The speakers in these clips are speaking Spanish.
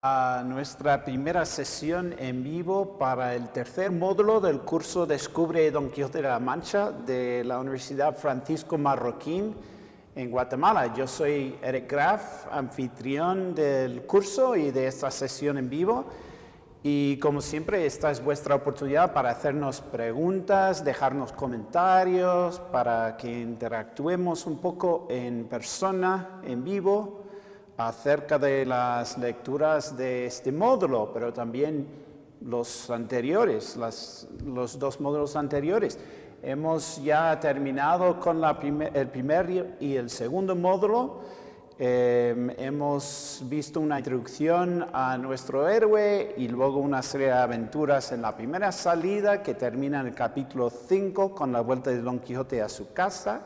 A nuestra primera sesión en vivo para el tercer módulo del curso Descubre Don Quijote de la Mancha de la Universidad Francisco Marroquín en Guatemala. Yo soy Eric Graf, anfitrión del curso y de esta sesión en vivo. Y como siempre, esta es vuestra oportunidad para hacernos preguntas, dejarnos comentarios, para que interactuemos un poco en persona, en vivo, acerca de las lecturas de este módulo, pero también los anteriores, los dos módulos anteriores. Hemos ya terminado con el primer y el segundo módulo. Hemos visto una introducción a nuestro héroe y luego una serie de aventuras en la primera salida que termina en el capítulo 5 con la vuelta de Don Quijote a su casa,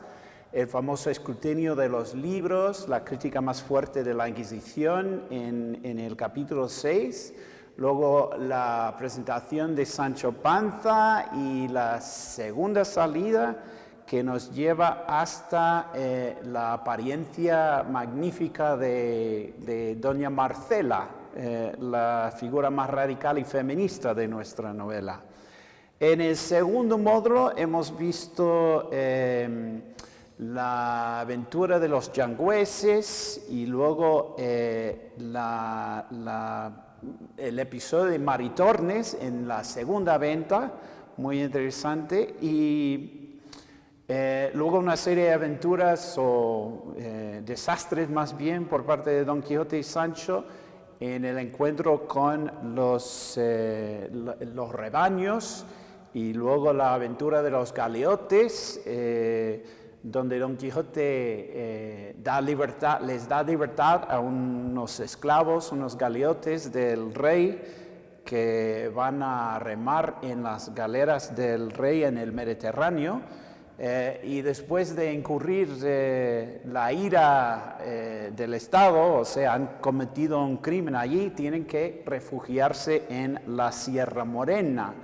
el famoso escrutinio de los libros, la crítica más fuerte de la Inquisición en el capítulo 6, luego la presentación de Sancho Panza y la segunda salida que nos lleva hasta la apariencia magnífica de Doña Marcela, la figura más radical y feminista de nuestra novela. En el segundo módulo hemos visto la aventura de los yangüeses y luego el episodio de Maritornes en la segunda venta, muy interesante, y luego una serie de aventuras o desastres más bien por parte de Don Quijote y Sancho en el encuentro con los rebaños, y luego la aventura de los galeotes, donde Don Quijote les da libertad a unos esclavos, unos galeotes del rey que van a remar en las galeras del rey en el Mediterráneo, y después de incurrir la ira del Estado, o sea, han cometido un crimen allí, tienen que refugiarse en la Sierra Morena.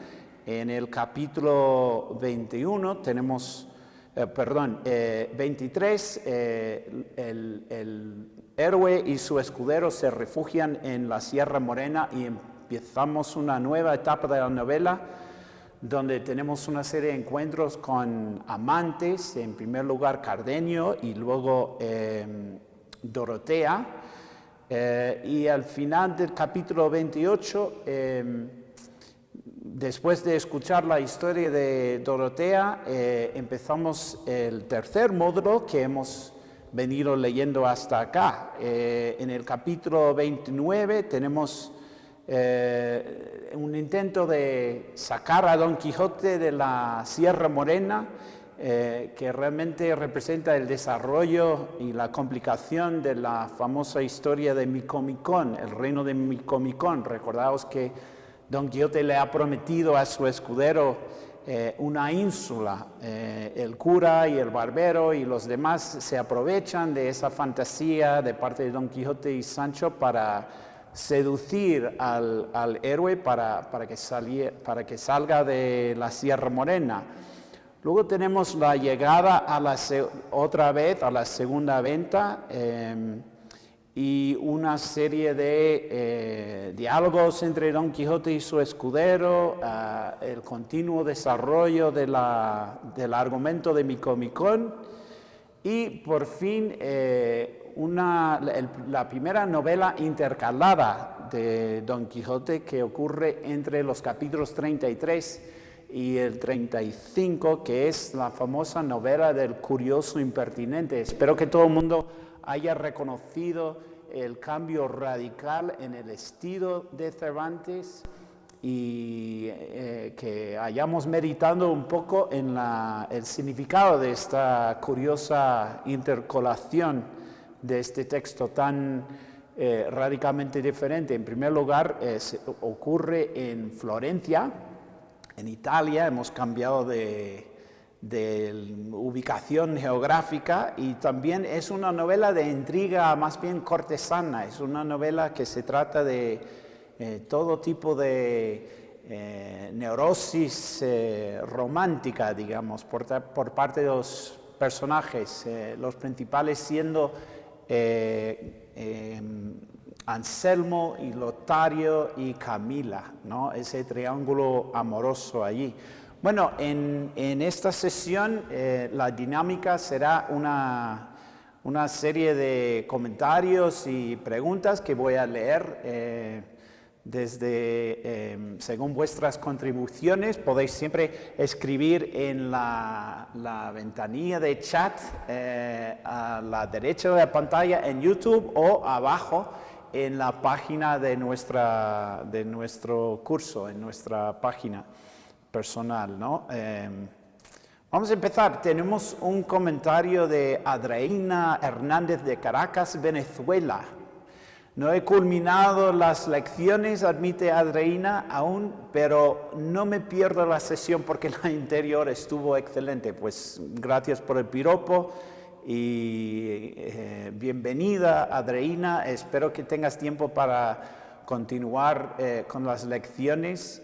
En el capítulo 21 tenemos... 23, el héroe y su escudero se refugian en la Sierra Morena y empezamos una nueva etapa de la novela donde tenemos una serie de encuentros con amantes, en primer lugar Cardenio y luego Dorotea, y al final del capítulo 28, después de escuchar la historia de Dorotea, empezamos el tercer módulo que hemos venido leyendo hasta acá. En el capítulo 29 tenemos un intento de sacar a Don Quijote de la Sierra Morena, que realmente representa el desarrollo y la complicación de la famosa historia de Micomicón, el reino de Micomicón. Recordaos que Don Quijote le ha prometido a su escudero una ínsula. El cura y el barbero y los demás se aprovechan de esa fantasía de parte de Don Quijote y Sancho para seducir al héroe para que salga de la Sierra Morena. Luego tenemos la llegada otra vez a la segunda venta, y una serie de diálogos entre Don Quijote y su escudero, el continuo desarrollo del argumento de Micomicón, y por fin la primera novela intercalada de Don Quijote, que ocurre entre los capítulos 33 y el 35, que es la famosa novela del curioso impertinente. Espero que todo el mundo haya reconocido el cambio radical en el estilo de Cervantes y que hayamos meditado un poco en el significado de esta curiosa intercolación de este texto tan radicalmente diferente. En primer lugar, ocurre en Florencia, en Italia. Hemos cambiado de ubicación geográfica, y también es una novela de intriga más bien cortesana. Es una novela que se trata de todo tipo de neurosis romántica, digamos, por parte de los personajes, los principales siendo Anselmo y Lotario y Camila, ¿no? Ese triángulo amoroso allí. Bueno, en esta sesión la dinámica será una serie de comentarios y preguntas que voy a leer según vuestras contribuciones. Podéis siempre escribir en la ventanilla de chat a la derecha de la pantalla en YouTube o abajo en la página de nuestro curso, en nuestra página personal, ¿no? Vamos a empezar. Tenemos un comentario de Adreina Hernández de Caracas, Venezuela. No he culminado las lecciones, admite Adreina, aún, pero no me pierdo la sesión porque la anterior estuvo excelente. Pues gracias por el piropo y bienvenida, Adreina. Espero que tengas tiempo para continuar con las lecciones.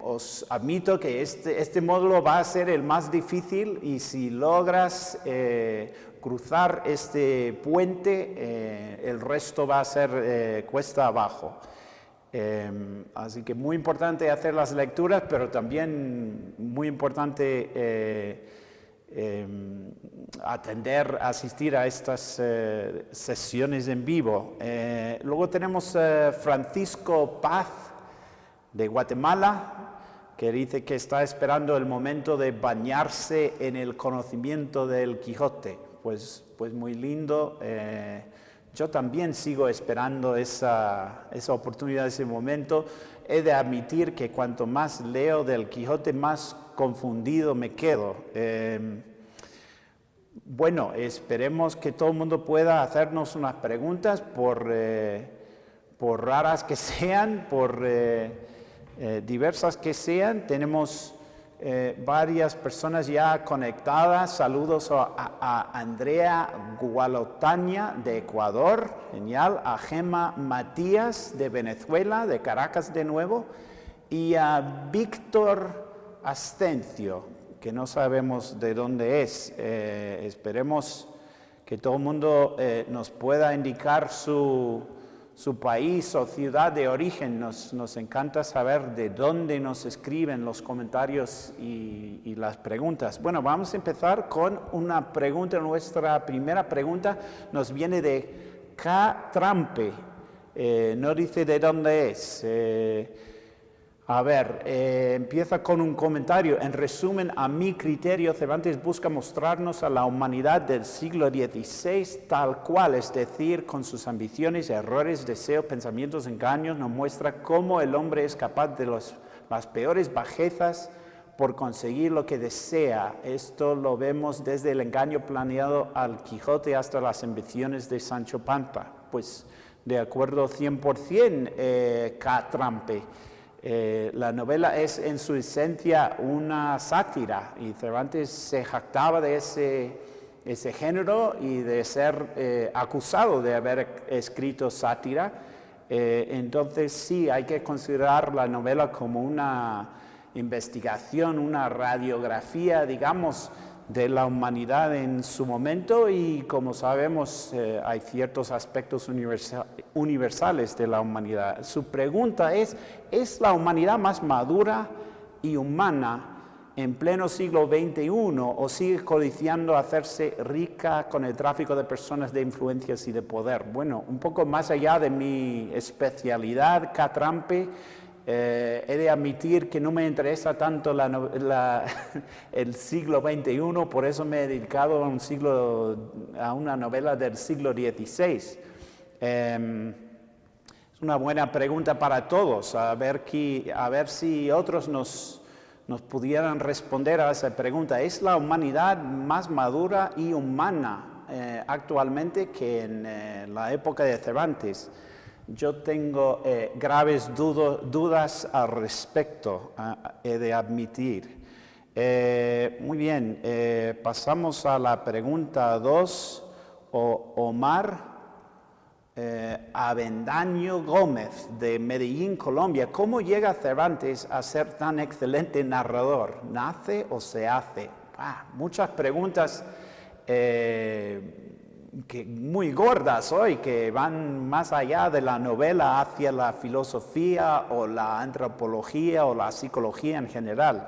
Os admito que este módulo va a ser el más difícil y si logras cruzar este puente, el resto va a ser cuesta abajo. Así que muy importante hacer las lecturas, pero también muy importante asistir a estas sesiones en vivo. Luego tenemos Francisco Paz de Guatemala, que dice que está esperando el momento de bañarse en el conocimiento del Quijote. Pues muy lindo. Yo también sigo esperando esa oportunidad, ese momento. He de admitir que cuanto más leo del Quijote, más confundido me quedo. Bueno, esperemos que todo el mundo pueda hacernos unas preguntas, por raras que sean, por diversas que sean. Tenemos varias personas ya conectadas. Saludos a Andrea Gualotaña de Ecuador, genial, a Gema Matías de Venezuela, de Caracas de nuevo, y a Víctor Ascencio, que no sabemos de dónde es. Esperemos que todo el mundo nos pueda indicar su país o ciudad de origen. Nos encanta saber de dónde nos escriben los comentarios y las preguntas. Bueno, vamos a empezar con una pregunta. Nuestra primera pregunta nos viene de K. Trampe. No dice de dónde es. Empieza con un comentario. En resumen, a mi criterio, Cervantes busca mostrarnos a la humanidad del siglo XVI tal cual, es decir, con sus ambiciones, errores, deseos, pensamientos, engaños, nos muestra cómo el hombre es capaz de las peores bajezas por conseguir lo que desea. Esto lo vemos desde el engaño planeado al Quijote hasta las ambiciones de Sancho Panza. Pues de acuerdo 100%, K. Trampe. La novela es en su esencia una sátira y Cervantes se jactaba de ese género y de ser acusado de haber escrito sátira. Entonces sí, hay que considerar la novela como una investigación, una radiografía, digamos, de la humanidad en su momento, y como sabemos hay ciertos aspectos universales de la humanidad. Su pregunta ¿es la humanidad más madura y humana en pleno siglo XXI o sigue codiciando hacerse rica con el tráfico de personas, de influencias y de poder? Bueno, un poco más allá de mi especialidad, K. Trampe, he de admitir que no me interesa tanto el siglo XXI, por eso me he dedicado a una novela del siglo XVI. Es una buena pregunta para todos, a ver si otros nos pudieran responder a esa pregunta. ¿Es la humanidad más madura y humana actualmente que en la época de Cervantes? Yo tengo graves dudas al respecto, he de admitir. Muy bien, pasamos a la pregunta 2. Omar Avendaño Gómez, de Medellín, Colombia. ¿Cómo llega Cervantes a ser tan excelente narrador? ¿Nace o se hace? Muchas preguntas muy gordas hoy, que van más allá de la novela hacia la filosofía o la antropología o la psicología en general.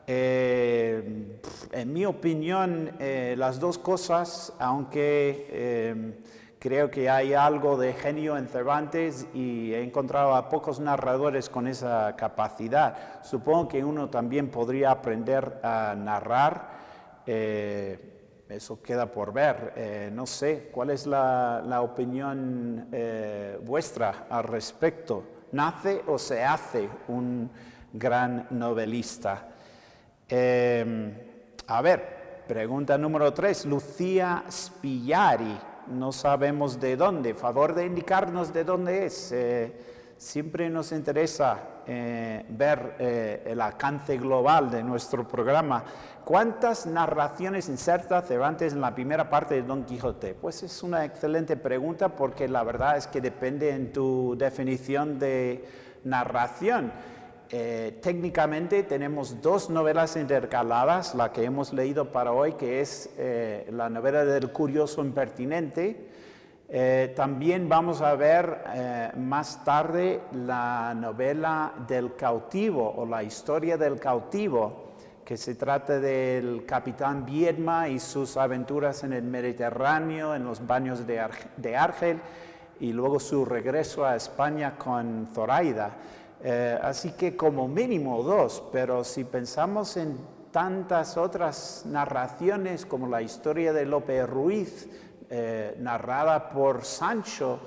En mi opinión, las dos cosas, aunque creo que hay algo de genio en Cervantes y he encontrado a pocos narradores con esa capacidad, supongo que uno también podría aprender a narrar. Eso queda por ver. No sé, ¿cuál es la opinión vuestra al respecto? ¿Nace o se hace un gran novelista? A ver, pregunta número 3. Lucía Spillari, no sabemos de dónde. Favor de indicarnos de dónde es. Siempre nos interesa ver el alcance global de nuestro programa. ¿Cuántas narraciones inserta Cervantes en la primera parte de Don Quijote? Pues es una excelente pregunta porque la verdad es que depende en tu definición de narración. Técnicamente tenemos 2 novelas intercaladas, la que hemos leído para hoy, que es la novela del curioso impertinente. También vamos a ver más tarde la novela del cautivo o la historia del cautivo, que se trata del capitán Viedma y sus aventuras en el Mediterráneo, en los baños de Argel, y luego su regreso a España con Zoraida. Así que como mínimo 2, pero si pensamos en tantas otras narraciones como la historia de Lope Ruiz, narrada por Sancho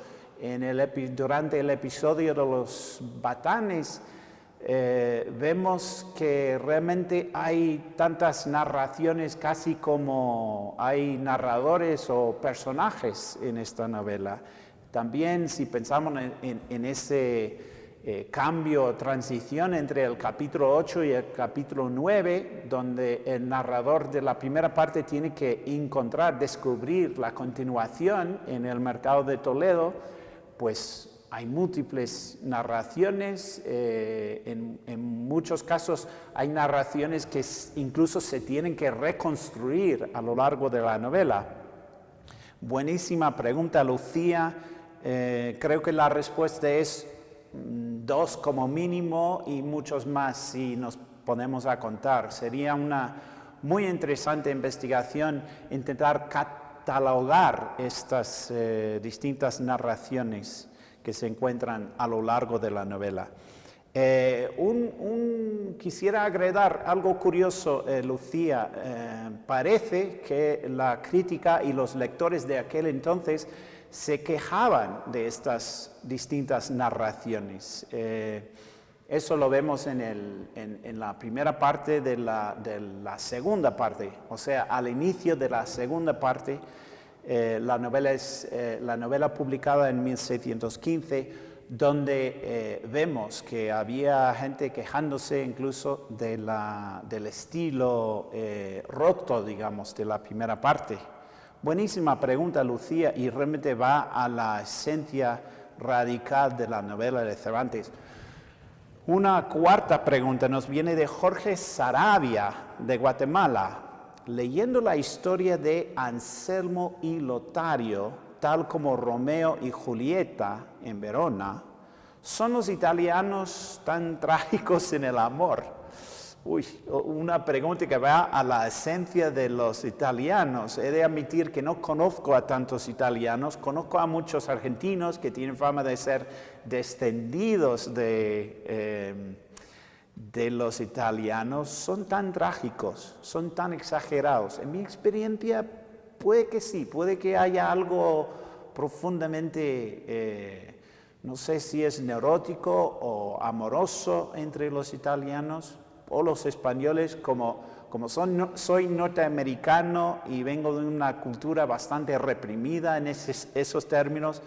durante el episodio de los batanes, vemos que realmente hay tantas narraciones casi como hay narradores o personajes en esta novela. También si pensamos en ese cambio, transición entre el capítulo 8 y el capítulo 9, donde el narrador de la primera parte tiene que descubrir la continuación en el mercado de Toledo, pues hay múltiples narraciones, en muchos casos hay narraciones que incluso se tienen que reconstruir a lo largo de la novela. Buenísima pregunta, Lucía. Creo que la respuesta es 2 como mínimo y muchos más si nos ponemos a contar. Sería una muy interesante investigación intentar catalogar estas distintas narraciones que se encuentran a lo largo de la novela. Quisiera agregar algo curioso, Lucía. Parece que la crítica y los lectores de aquel entonces se quejaban de estas distintas narraciones. Eso lo vemos en la primera parte de la segunda parte, o sea, al inicio de la segunda parte. La novela es la novela publicada en 1615, donde vemos que había gente quejándose incluso del estilo roto, digamos, de la primera parte. Buenísima pregunta, Lucía, y realmente va a la esencia radical de la novela de Cervantes. Una cuarta pregunta nos viene de Jorge Sarabia, de Guatemala. Leyendo la historia de Anselmo y Lotario, tal como Romeo y Julieta en Verona, ¿son los italianos tan trágicos en el amor? Una pregunta que va a la esencia de los italianos. He de admitir que no conozco a tantos italianos, conozco a muchos argentinos que tienen fama de ser descendidos de los italianos. Son tan trágicos, son tan exagerados. En mi experiencia puede que sí, puede que haya algo profundamente, no sé si es neurótico o amoroso entre los italianos o los españoles. Como soy norteamericano y vengo de una cultura bastante reprimida en esos términos,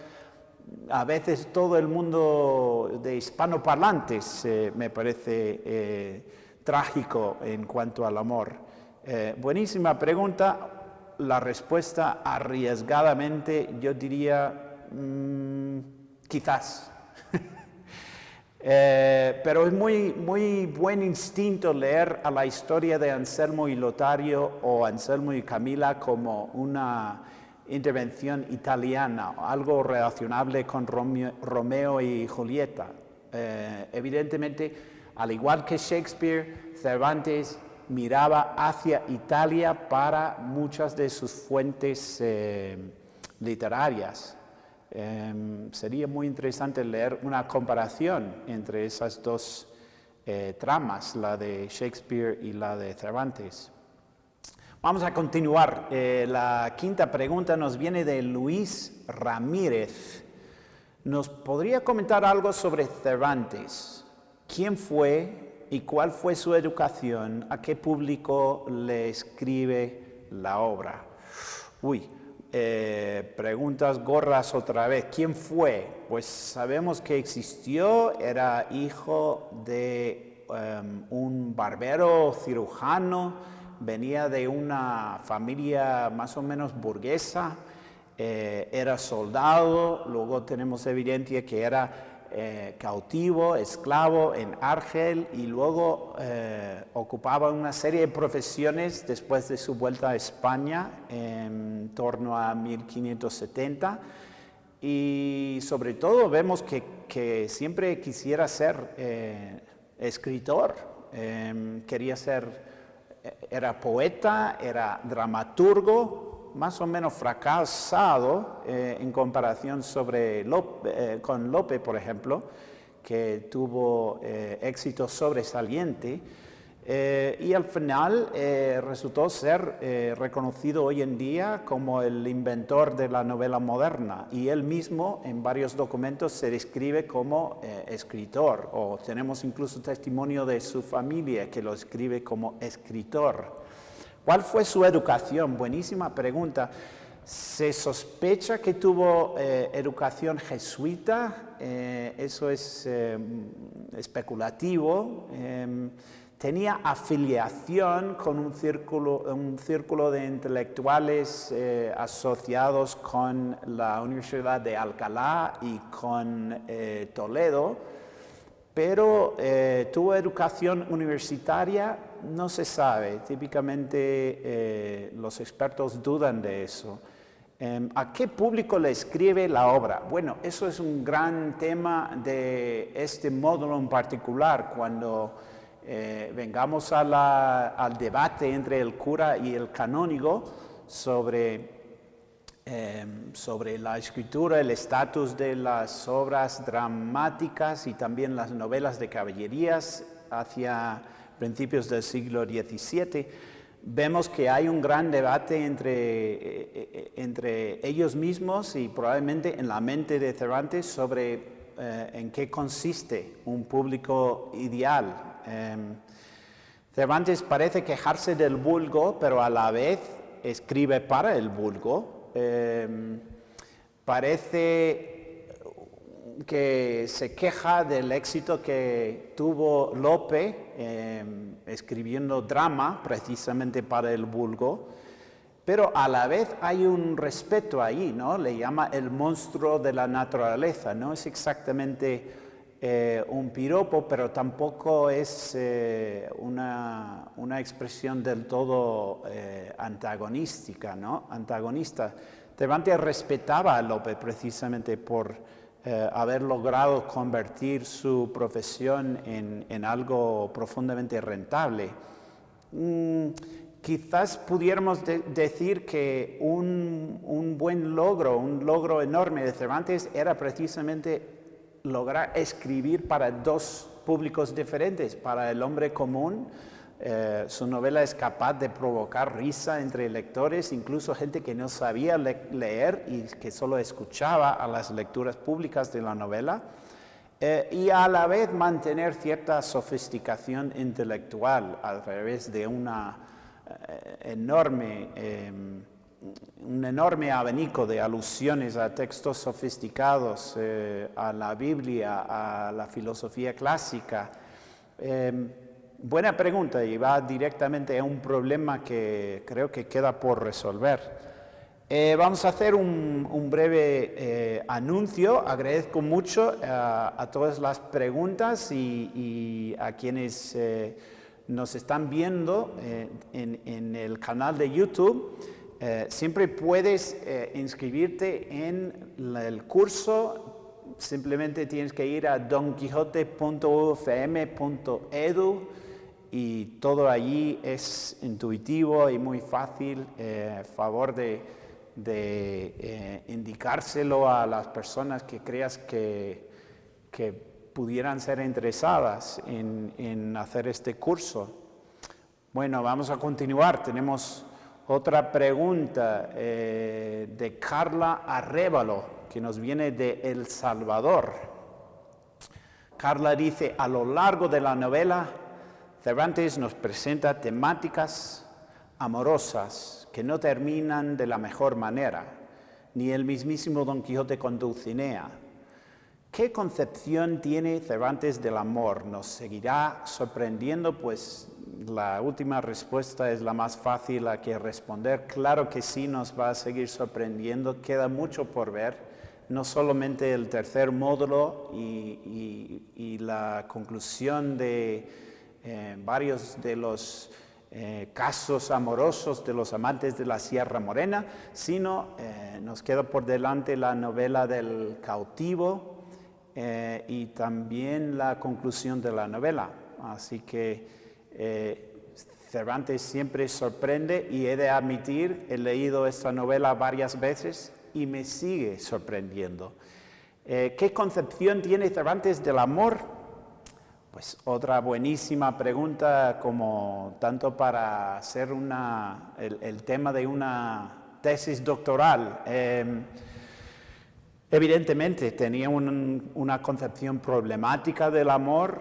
a veces todo el mundo de hispanoparlantes me parece trágico en cuanto al amor. Buenísima pregunta. La respuesta arriesgadamente yo diría quizás. Pero es muy buen instinto leer a la historia de Anselmo y Lotario o Anselmo y Camila como una intervención italiana, algo relacionable con Romeo y Julieta. Evidentemente, al igual que Shakespeare, Cervantes miraba hacia Italia para muchas de sus fuentes literarias. Sería muy interesante leer una comparación entre esas dos tramas, la de Shakespeare y la de Cervantes. Vamos a continuar. La quinta pregunta nos viene de Luis Ramírez. ¿Nos podría comentar algo sobre Cervantes? ¿Quién fue y cuál fue su educación? ¿A qué público le escribe la obra? Preguntas gordas otra vez. ¿Quién fue? Pues sabemos que existió, era hijo de un barbero cirujano, venía de una familia más o menos burguesa, era soldado, luego tenemos evidencia que era cautivo, esclavo en Argel y luego ocupaba una serie de profesiones después de su vuelta a España en torno a 1570 y sobre todo vemos que siempre quisiera ser escritor, era poeta, era dramaturgo, más o menos fracasado en comparación con Lope, por ejemplo, que tuvo éxito sobresaliente. Y al final resultó ser reconocido hoy en día como el inventor de la novela moderna y él mismo en varios documentos se describe como escritor o tenemos incluso testimonio de su familia que lo escribe como escritor. ¿Cuál fue su educación? Buenísima pregunta. Se sospecha que tuvo educación jesuita, eso es especulativo. Tenía afiliación con un círculo de intelectuales asociados con la Universidad de Alcalá y con Toledo, pero tuvo educación universitaria, no se sabe, típicamente los expertos dudan de eso. ¿A qué público le escribe la obra? Bueno, eso es un gran tema de este módulo en particular, cuando vengamos al debate entre el cura y el canónigo sobre la escritura, el estatus de las obras dramáticas y también las novelas de caballerías hacia principios del siglo XVII, vemos que hay un gran debate entre ellos mismos y probablemente en la mente de Cervantes sobre en qué consiste un público ideal. Cervantes parece quejarse del vulgo, pero a la vez escribe para el vulgo. Parece que se queja del éxito que tuvo Lope escribiendo drama precisamente para el vulgo, pero a la vez hay un respeto ahí, ¿no? Le llama el monstruo de la naturaleza, no es exactamente un piropo, pero tampoco es una expresión del todo antagonista, ¿no? Cervantes respetaba a Lope precisamente por haber logrado convertir su profesión en algo profundamente rentable. Quizás pudiéramos decir que un buen logro, un logro enorme de Cervantes era precisamente lograr escribir para dos públicos diferentes. Para el hombre común, su novela es capaz de provocar risa entre lectores, incluso gente que no sabía leer y que solo escuchaba a las lecturas públicas de la novela, y a la vez mantener cierta sofisticación intelectual a través de un enorme abanico de alusiones a textos sofisticados, a la Biblia, a la filosofía clásica. Buena pregunta y va directamente a un problema que creo que queda por resolver. Vamos a hacer un breve anuncio. Agradezco mucho a todas las preguntas y a quienes nos están viendo en el canal de YouTube. Siempre puedes inscribirte en el curso, simplemente tienes que ir a donquijote.ufm.edu y todo allí es intuitivo y muy fácil. Favor de indicárselo a las personas que creas que pudieran ser interesadas en hacer este curso. Bueno, vamos a continuar. Tenemos otra pregunta de Carla Arrévalo, que nos viene de El Salvador. Carla dice: a lo largo de la novela, Cervantes nos presenta temáticas amorosas que no terminan de la mejor manera, ni el mismísimo Don Quijote con Dulcinea. ¿Qué concepción tiene Cervantes del amor? ¿Nos seguirá sorprendiendo? Pues la última respuesta es la más fácil a que responder. Claro que sí, nos va a seguir sorprendiendo. Queda mucho por ver. No solamente el tercer módulo y la conclusión de varios de los casos amorosos de los amantes de la Sierra Morena, sino nos queda por delante la novela del cautivo, y también la conclusión de la novela. Así que Cervantes siempre sorprende y he de admitir, he leído esta novela varias veces y me sigue sorprendiendo. ¿Qué concepción tiene Cervantes del amor? Pues otra buenísima pregunta, como tanto para hacer el tema de una tesis doctoral. Evidentemente tenía una concepción problemática del amor.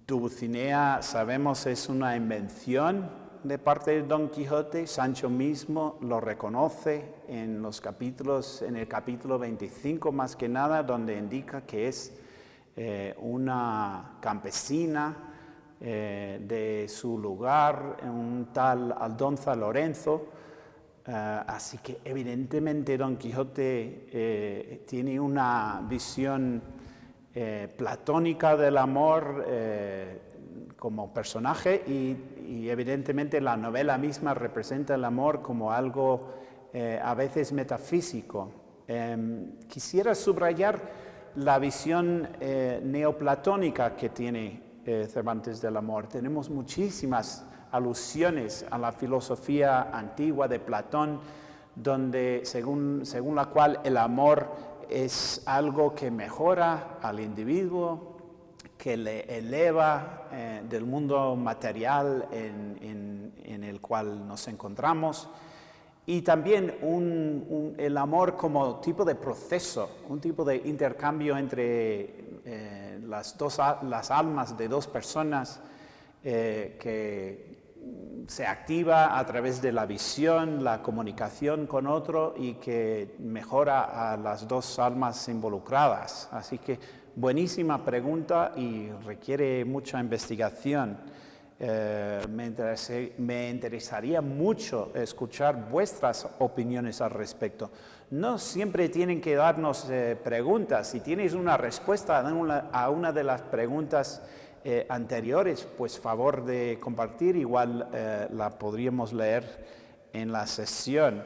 Dulcinea, sabemos, es una invención de parte de Don Quijote. Sancho mismo lo reconoce en el capítulo 25 más que nada, donde indica que es una campesina de su lugar, un tal Aldonza Lorenzo. Así que evidentemente Don Quijote tiene una visión platónica del amor como personaje y evidentemente la novela misma representa el amor como algo a veces metafísico. Quisiera subrayar la visión neoplatónica que tiene Cervantes del amor. Tenemos muchísimas alusiones a la filosofía antigua de Platón, donde según la cual el amor es algo que mejora al individuo, que le eleva del mundo material en el cual nos encontramos, y también el amor como tipo de proceso, un tipo de intercambio entre las almas de dos personas que se activa a través de la visión, la comunicación con otro y que mejora a las dos almas involucradas. Así que buenísima pregunta y requiere mucha investigación. Me interesaría mucho escuchar vuestras opiniones al respecto. No siempre tienen que darnos preguntas. Si tienes una respuesta a una de las preguntas anteriores, pues favor de compartir, igual la podríamos leer en la sesión.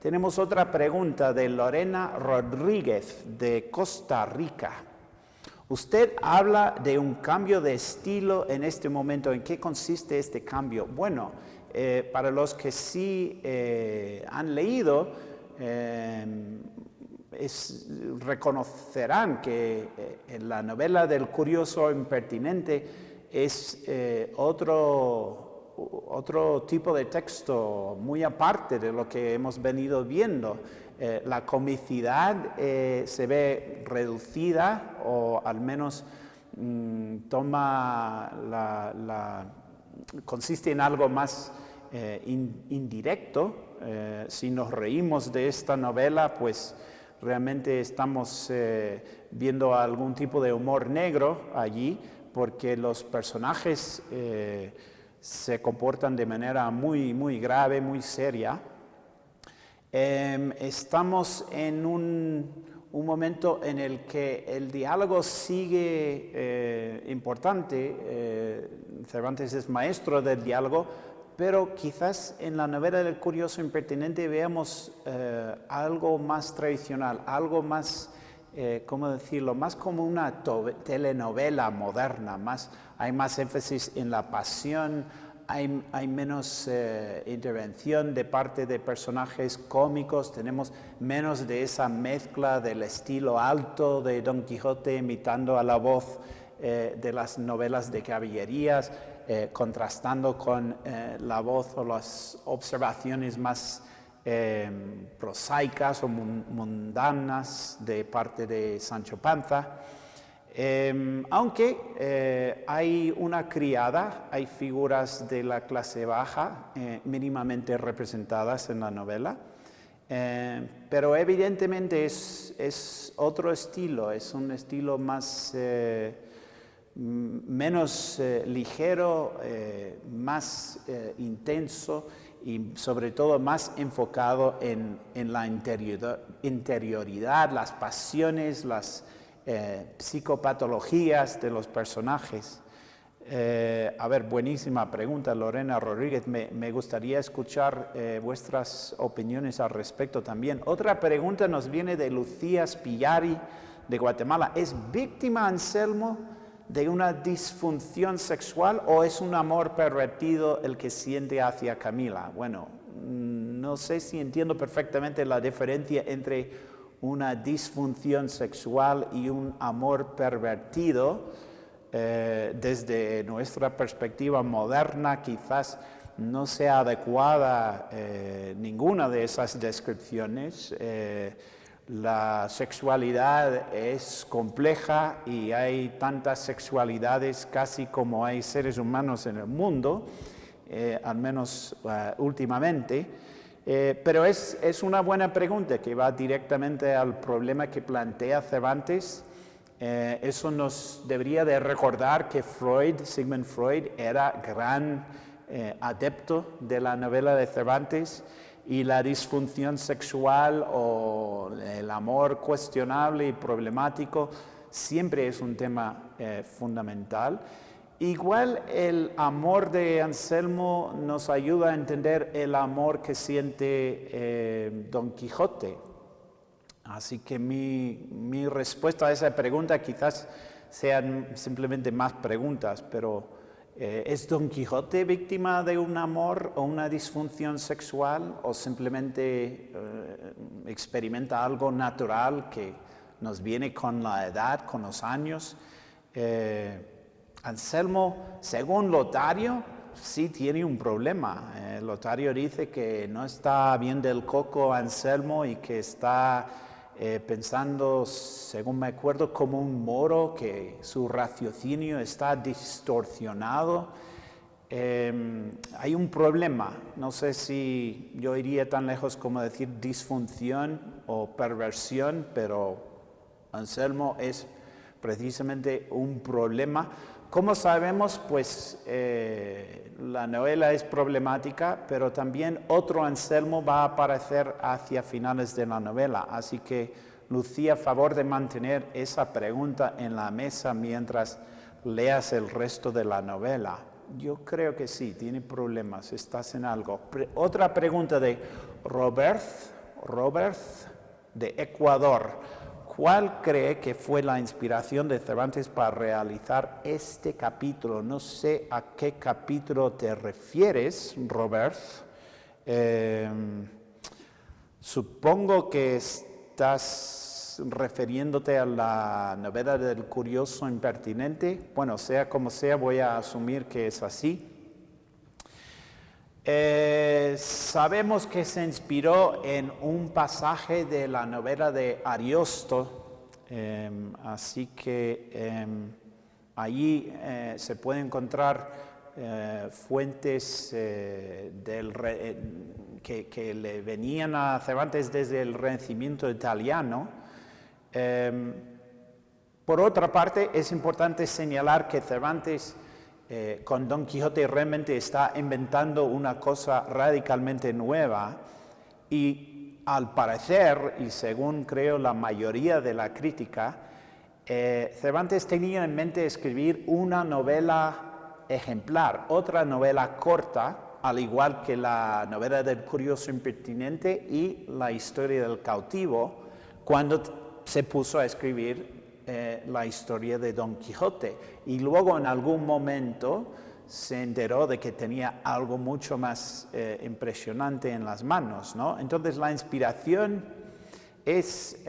Tenemos otra pregunta de Lorena Rodríguez de Costa Rica. Usted habla de un cambio de estilo en este momento. ¿En qué consiste este cambio? Bueno, para los que sí han leído, reconocerán que en la novela del curioso impertinente es otro tipo de texto muy aparte de lo que hemos venido viendo. La comicidad se ve reducida o al menos consiste en algo más indirecto. Si nos reímos de esta novela, pues realmente estamos viendo algún tipo de humor negro allí, porque los personajes se comportan de manera muy, muy grave, muy seria. Estamos en un momento en el que el diálogo sigue importante. Cervantes es maestro del diálogo, pero quizás en la novela del curioso impertinente veamos algo más tradicional, algo más, ¿cómo decirlo?, más como una telenovela moderna, hay más énfasis en la pasión, hay menos intervención de parte de personajes cómicos, tenemos menos de esa mezcla del estilo alto de Don Quijote imitando a la voz de las novelas de caballerías, contrastando con la voz o las observaciones más prosaicas o mundanas de parte de Sancho Panza. Aunque hay una criada, hay figuras de la clase baja mínimamente representadas en la novela, pero evidentemente es otro estilo, es un estilo menos ligero, más intenso y sobre todo más enfocado en la interioridad, las pasiones, las psicopatologías de los personajes. A ver, buenísima pregunta, Lorena Rodríguez. Me gustaría escuchar vuestras opiniones al respecto también. Otra pregunta nos viene de Lucía Spillari, de Guatemala. ¿Es víctima Anselmo de una disfunción sexual o es un amor pervertido el que siente hacia Camila? Bueno, no sé si entiendo perfectamente la diferencia entre una disfunción sexual y un amor pervertido. Desde nuestra perspectiva moderna quizás no sea adecuada ninguna de esas descripciones. La sexualidad es compleja y hay tantas sexualidades casi como hay seres humanos en el mundo, al menos últimamente. Pero es una buena pregunta que va directamente al problema que plantea Cervantes. Eso nos debería de recordar que Sigmund Freud, era gran adepto de la novela de Cervantes, y la disfunción sexual o el amor cuestionable y problemático siempre es un tema fundamental. Igual el amor de Anselmo nos ayuda a entender el amor que siente Don Quijote. Así que mi respuesta a esa pregunta quizás sean simplemente más preguntas, pero ¿es Don Quijote víctima de un amor o una disfunción sexual o simplemente experimenta algo natural que nos viene con la edad, con los años? Anselmo, según Lotario, sí tiene un problema. Lotario dice que no está bien del coco Anselmo y que está pensando, según me acuerdo, como un moro, que su raciocinio está distorsionado. Hay un problema, no sé si yo iría tan lejos como decir disfunción o perversión, pero Anselmo es precisamente un problema. ¿Cómo sabemos? Pues la novela es problemática, pero también otro Anselmo va a aparecer hacia finales de la novela. Así que, Lucía, favor de mantener esa pregunta en la mesa mientras leas el resto de la novela. Yo creo que sí, tiene problemas, estás en algo. Otra pregunta de Robert de Ecuador. ¿Cuál cree que fue la inspiración de Cervantes para realizar este capítulo? No sé a qué capítulo te refieres, Robert. Supongo que estás refiriéndote a la novela del curioso impertinente. Bueno, sea como sea, voy a asumir que es así. Sabemos que se inspiró en un pasaje de la novela de Ariosto, así que allí se pueden encontrar fuentes que le venían a Cervantes desde el Renacimiento italiano. Por otra parte, es importante señalar que Cervantes con Don Quijote realmente está inventando una cosa radicalmente nueva y al parecer, y según creo la mayoría de la crítica, Cervantes tenía en mente escribir una novela ejemplar, otra novela corta al igual que la novela del curioso impertinente y la historia del cautivo, cuando se puso a escribir la historia de Don Quijote. Y luego en algún momento se enteró de que tenía algo mucho más impresionante en las manos, ¿no? Entonces la inspiración es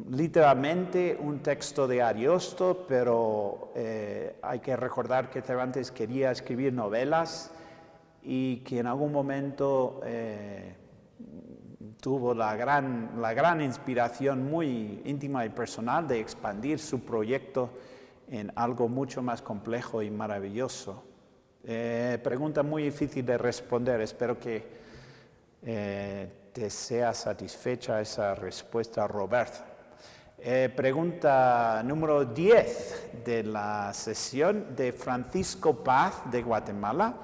literalmente un texto de Ariosto, pero hay que recordar que Cervantes quería escribir novelas y que en algún momento tuvo la gran inspiración muy íntima y personal de expandir su proyecto en algo mucho más complejo y maravilloso. Pregunta muy difícil de responder, espero que te sea satisfecha esa respuesta, Robert. Pregunta número 10 de la sesión de Francisco Paz de Guatemala.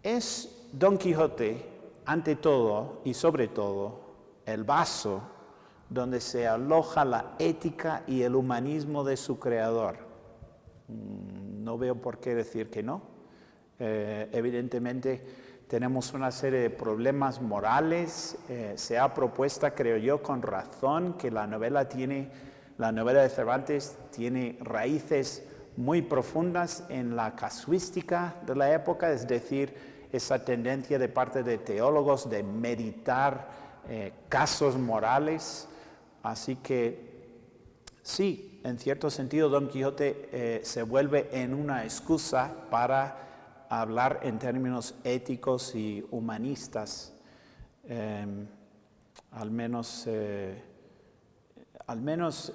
¿Es Don Quijote, ante todo y sobre todo, el vaso donde se aloja la ética y el humanismo de su creador? No veo por qué decir que no. Evidentemente tenemos una serie de problemas morales. Se ha propuesto, creo yo, con razón, que la novela de Cervantes tiene raíces muy profundas en la casuística de la época, es decir, esa tendencia de parte de teólogos de meditar casos morales. Así que sí, en cierto sentido Don Quijote se vuelve en una excusa para hablar en términos éticos y humanistas, al menos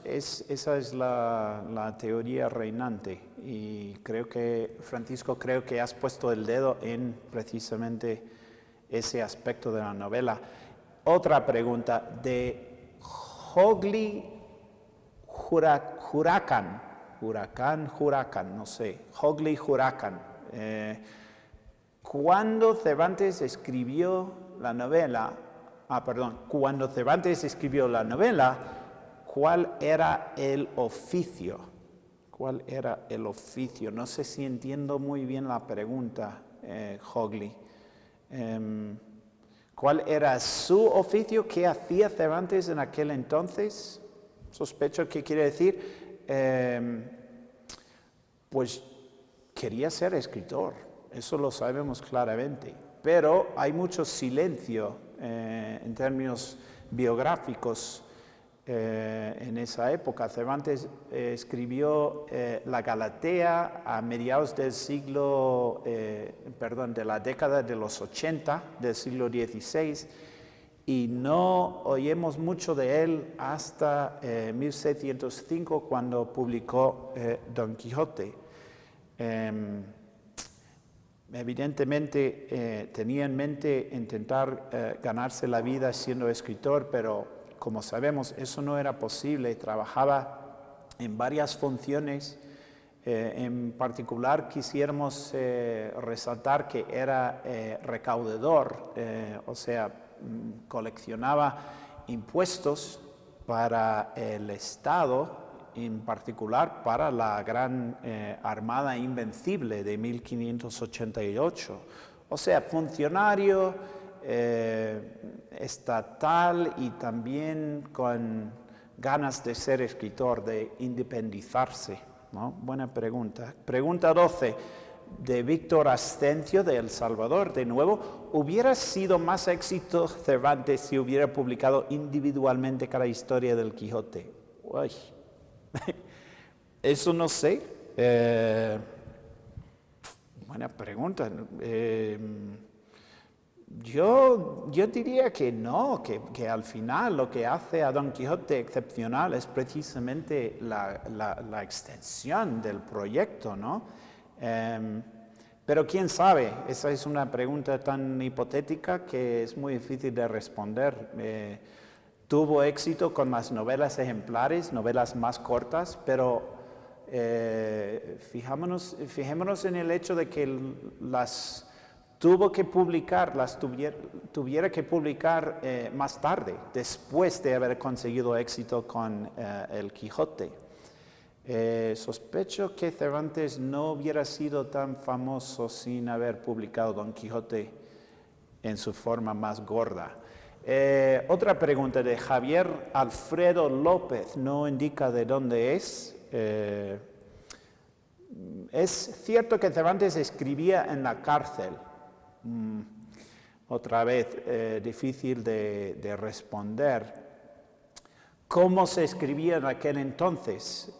esa es la teoría reinante, y Francisco, creo que has puesto el dedo en precisamente ese aspecto de la novela. Otra pregunta de Hogli Huracan, no sé, Hogli Huracan. Cuando Cervantes escribió la novela, ¿cuál era el oficio? ¿Cuál era el oficio? No sé si entiendo muy bien la pregunta, Hogli. ¿Cuál era su oficio? ¿Qué hacía Cervantes en aquel entonces? Sospecho que quiere decir, pues quería ser escritor, eso lo sabemos claramente, pero hay mucho silencio en términos biográficos en esa época. Cervantes escribió la Galatea a mediados del siglo, de la década de los 80 del siglo XVI, y no oímos mucho de él hasta 1605, cuando publicó Don Quijote. Evidentemente tenía en mente intentar ganarse la vida siendo escritor, pero como sabemos eso no era posible. Trabajaba en varias funciones. En particular quisiéramos resaltar que era recaudador, o sea, coleccionaba impuestos para el Estado, en particular para la gran Armada Invencible de 1588. O sea, funcionario estatal y también con ganas de ser escritor, de independizarse, ¿no? Buena pregunta. Pregunta 12, de Víctor Ascencio de El Salvador. De nuevo, ¿hubiera sido más éxito Cervantes si hubiera publicado individualmente cada historia del Quijote? Uy. Eso no sé. Buena pregunta. Yo diría que no, que al final lo que hace a Don Quijote excepcional es precisamente la extensión del proyecto, ¿no? Pero quién sabe, esa es una pregunta tan hipotética que es muy difícil de responder. Tuvo éxito con más novelas ejemplares, novelas más cortas, pero fijémonos en el hecho de que tuviera que publicar más tarde, después de haber conseguido éxito con El Quijote. Sospecho que Cervantes no hubiera sido tan famoso sin haber publicado Don Quijote en su forma más gorda. Otra pregunta de Javier Alfredo López, no indica de dónde es. ¿Es cierto que Cervantes escribía en la cárcel? Otra vez, difícil de responder. ¿Cómo se escribía en aquel entonces?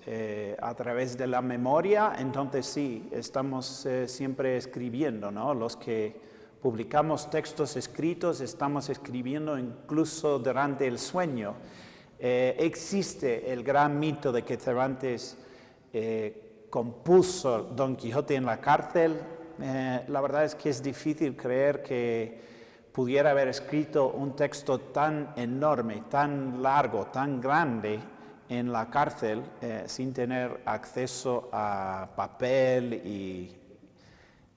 A través de la memoria. Entonces sí, estamos siempre escribiendo, ¿no? Los que publicamos textos escritos estamos escribiendo incluso durante el sueño. Existe el gran mito de que Cervantes compuso Don Quijote en la cárcel. La verdad es que es difícil creer que pudiera haber escrito un texto tan enorme, tan largo, tan grande en la cárcel sin tener acceso a papel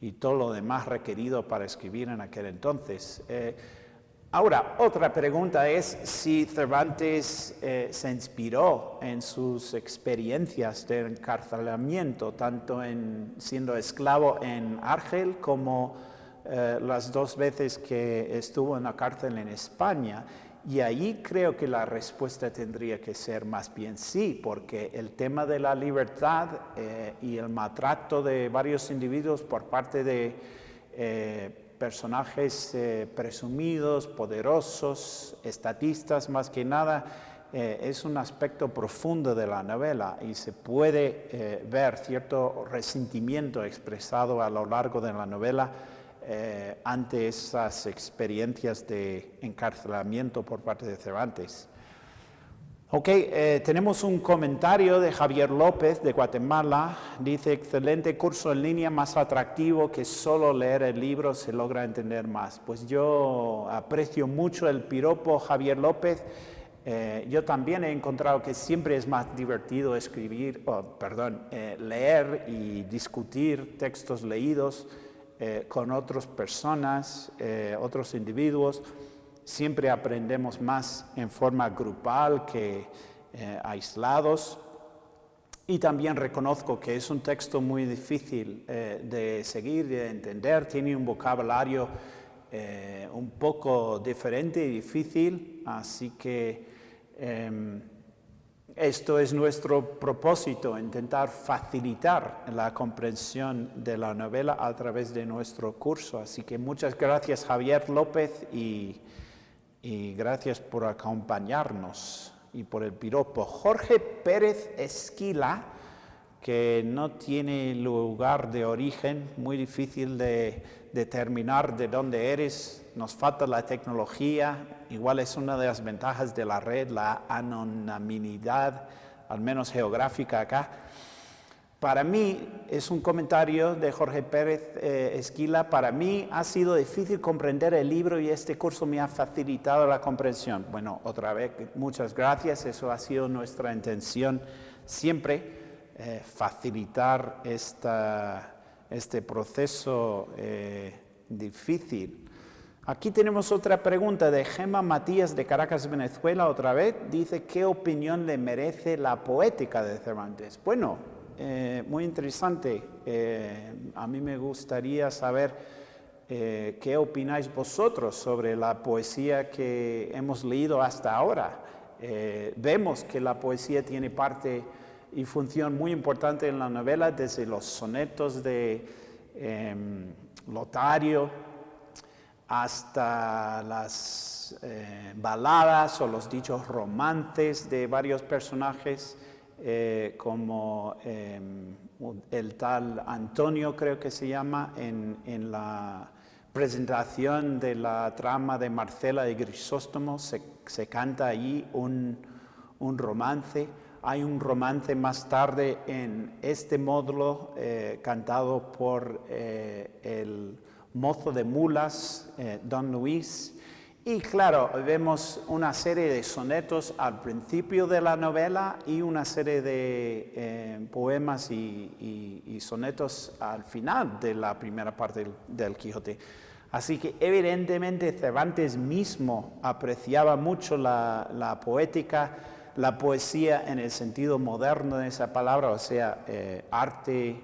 y todo lo demás requerido para escribir en aquel entonces. Ahora, otra pregunta es si Cervantes se inspiró en sus experiencias de encarcelamiento, tanto siendo esclavo en Argel como las 2 veces que estuvo en la cárcel en España. Y ahí creo que la respuesta tendría que ser más bien sí, porque el tema de la libertad y el maltrato de varios individuos por parte de personajes presumidos, poderosos, estatistas más que nada, es un aspecto profundo de la novela y se puede ver cierto resentimiento expresado a lo largo de la novela ante esas experiencias de encarcelamiento por parte de Cervantes. Ok, tenemos un comentario de Javier López de Guatemala. Dice, excelente curso en línea, más atractivo que solo leer el libro, se logra entender más. Pues yo aprecio mucho el piropo, Javier López. Yo también he encontrado que siempre es más divertido leer y discutir textos leídos con otras personas, otros individuos. Siempre aprendemos más en forma grupal que aislados. Y también reconozco que es un texto muy difícil de seguir, de entender. Tiene un vocabulario un poco diferente y difícil. Así que esto es nuestro propósito, intentar facilitar la comprensión de la novela a través de nuestro curso. Así que muchas gracias, Javier López, y gracias por acompañarnos y por el piropo. Jorge Pérez Esquila, que no tiene lugar de origen, muy difícil de determinar de dónde eres, nos falta la tecnología, igual es una de las ventajas de la red, la anonimidad, al menos geográfica acá. Para mí, es un comentario de Jorge Pérez Esquila, para mí ha sido difícil comprender el libro y este curso me ha facilitado la comprensión. Bueno, otra vez, muchas gracias, eso ha sido nuestra intención siempre, facilitar este proceso difícil. Aquí tenemos otra pregunta de Gemma Matías de Caracas, Venezuela, otra vez. Dice, ¿qué opinión le merece la poética de Cervantes? Bueno, muy interesante. A mí me gustaría saber qué opináis vosotros sobre la poesía que hemos leído hasta ahora. Vemos que la poesía tiene parte y función muy importante en la novela, desde los sonetos de Lotario hasta las baladas o los dichos romances de varios personajes, como el tal Antonio, creo que se llama, en la presentación de la trama de Marcela y Grisóstomo, se canta allí un romance. Hay un romance más tarde en este módulo cantado por el mozo de mulas, Don Luis. Y claro, vemos una serie de sonetos al principio de la novela y una serie de poemas y sonetos al final de la primera parte del Quijote. Así que evidentemente Cervantes mismo apreciaba mucho la poética la poesía en el sentido moderno de esa palabra, o sea, arte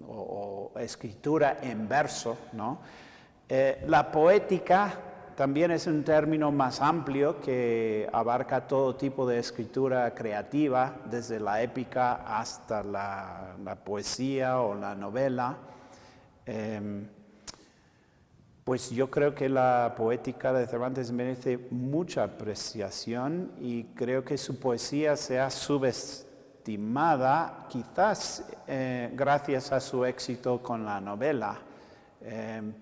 o escritura en verso, ¿no? La poética también es un término más amplio que abarca todo tipo de escritura creativa, desde la épica hasta la poesía o la novela. Pues yo creo que la poética de Cervantes merece mucha apreciación y creo que su poesía se ha subestimada, quizás gracias a su éxito con la novela.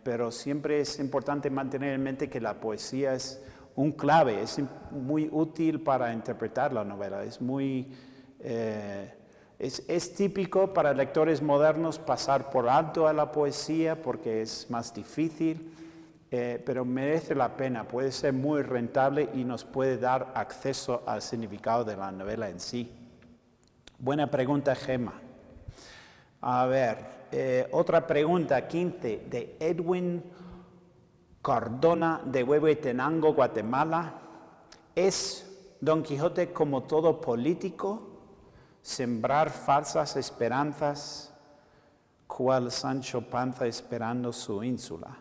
Pero siempre es importante mantener en mente que la poesía es un clave, es muy útil para interpretar la novela, es típico para lectores modernos pasar por alto a la poesía porque es más difícil, pero merece la pena, puede ser muy rentable y nos puede dar acceso al significado de la novela en sí. Buena pregunta, Gemma. A ver, otra pregunta, 15, de Edwin Cardona, de Huehuetenango, Guatemala. ¿Es Don Quijote, como todo político, sembrar falsas esperanzas, cual Sancho Panza esperando su ínsula,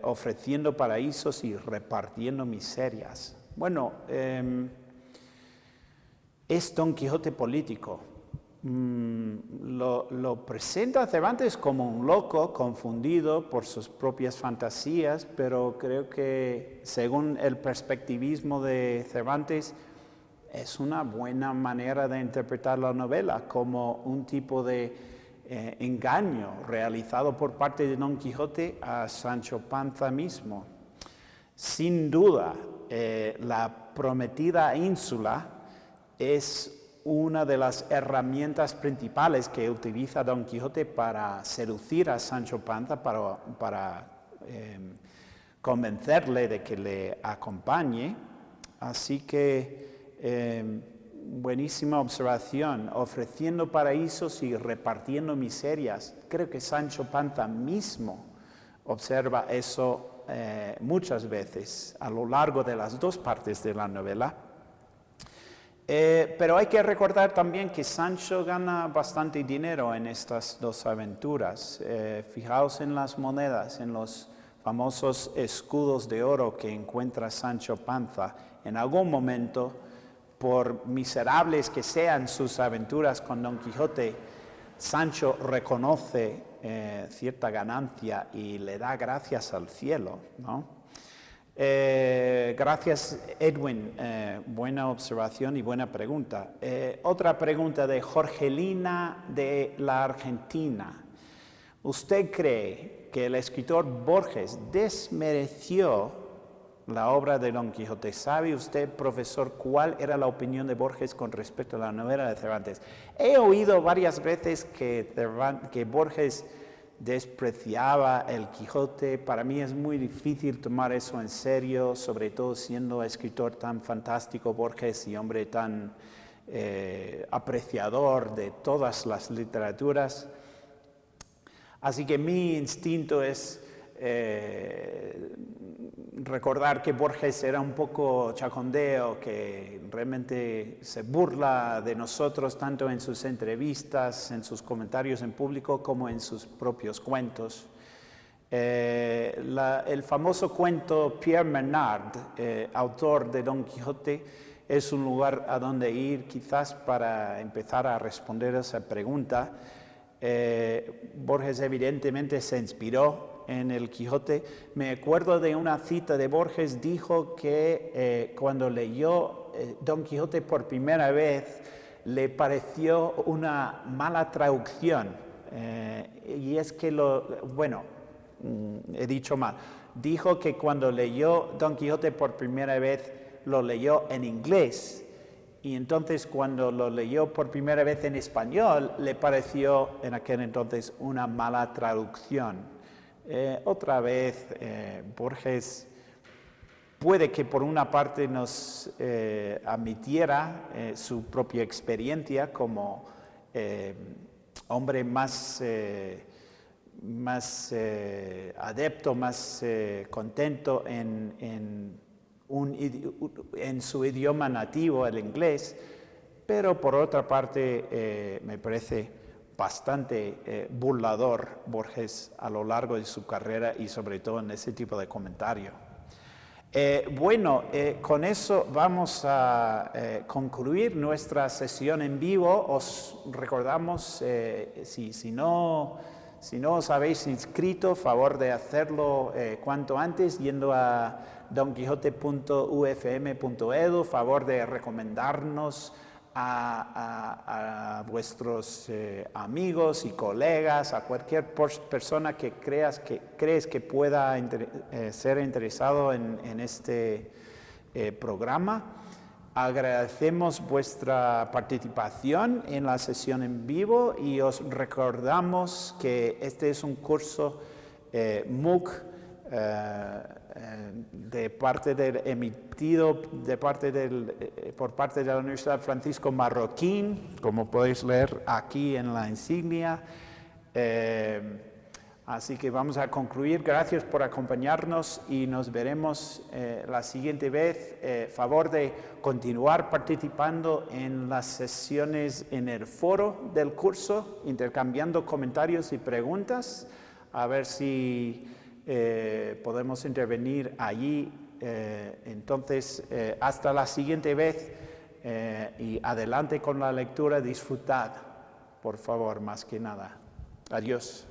ofreciendo paraísos y repartiendo miserias? Bueno, es Don Quijote político. Lo presenta Cervantes como un loco confundido por sus propias fantasías, pero creo que según el perspectivismo de Cervantes es una buena manera de interpretar la novela como un tipo de engaño realizado por parte de Don Quijote a Sancho Panza mismo. Sin duda, la prometida ínsula es una de las herramientas principales que utiliza Don Quijote para seducir a Sancho Panza, para convencerle de que le acompañe. Así que, buenísima observación, ofreciendo paraísos y repartiendo miserias. Creo que Sancho Panza mismo observa eso muchas veces a lo largo de las dos partes de la novela. Pero hay que recordar también que Sancho gana bastante dinero en estas dos aventuras. Fijaos en las monedas, en los famosos escudos de oro que encuentra Sancho Panza. En algún momento, por miserables que sean sus aventuras con Don Quijote, Sancho reconoce cierta ganancia y le da gracias al cielo, ¿no? Gracias, Edwin. Buena observación y buena pregunta. Otra pregunta de Jorgelina de la Argentina. ¿Usted cree que el escritor Borges desmereció la obra de Don Quijote? ¿Sabe usted, profesor, cuál era la opinión de Borges con respecto a la novela de Cervantes? He oído varias veces que Borges despreciaba el Quijote. Para mí es muy difícil tomar eso en serio, sobre todo siendo escritor tan fantástico Borges y hombre tan apreciador de todas las literaturas. Así que mi instinto es recordar que Borges era un poco chacondeo, que realmente se burla de nosotros tanto en sus entrevistas, en sus comentarios en público, como en sus propios cuentos. El famoso cuento Pierre Menard, autor de Don Quijote, es un lugar a donde ir quizás para empezar a responder a esa pregunta. Borges evidentemente se inspiró en el Quijote. Me acuerdo de una cita de Borges, dijo que cuando leyó Don Quijote por primera vez le pareció una mala traducción, y es que he dicho mal, dijo que cuando leyó Don Quijote por primera vez lo leyó en inglés, y entonces cuando lo leyó por primera vez en español le pareció en aquel entonces una mala traducción. Otra vez, Borges puede que por una parte nos admitiera su propia experiencia como hombre más adepto, más contento en en su idioma nativo, el inglés, pero por otra parte me parece bastante burlador Borges a lo largo de su carrera y sobre todo en ese tipo de comentario. Con eso vamos a concluir nuestra sesión en vivo. Os recordamos, si no os habéis inscrito, favor de hacerlo cuanto antes yendo a donquijote.ufm.edu, favor de recomendarnos a vuestros amigos y colegas, a cualquier persona que crees que pueda ser interesado en este programa. Agradecemos vuestra participación en la sesión en vivo y os recordamos que este es un curso MOOC emitido por parte de la Universidad Francisco Marroquín, como podéis leer aquí en la insignia. Así que vamos a concluir. Gracias por acompañarnos y nos veremos la siguiente vez. Favor de continuar participando en las sesiones en el foro del curso, intercambiando comentarios y preguntas, a ver si podemos intervenir allí. Entonces, hasta la siguiente vez y adelante con la lectura. Disfrutad, por favor, más que nada. Adiós.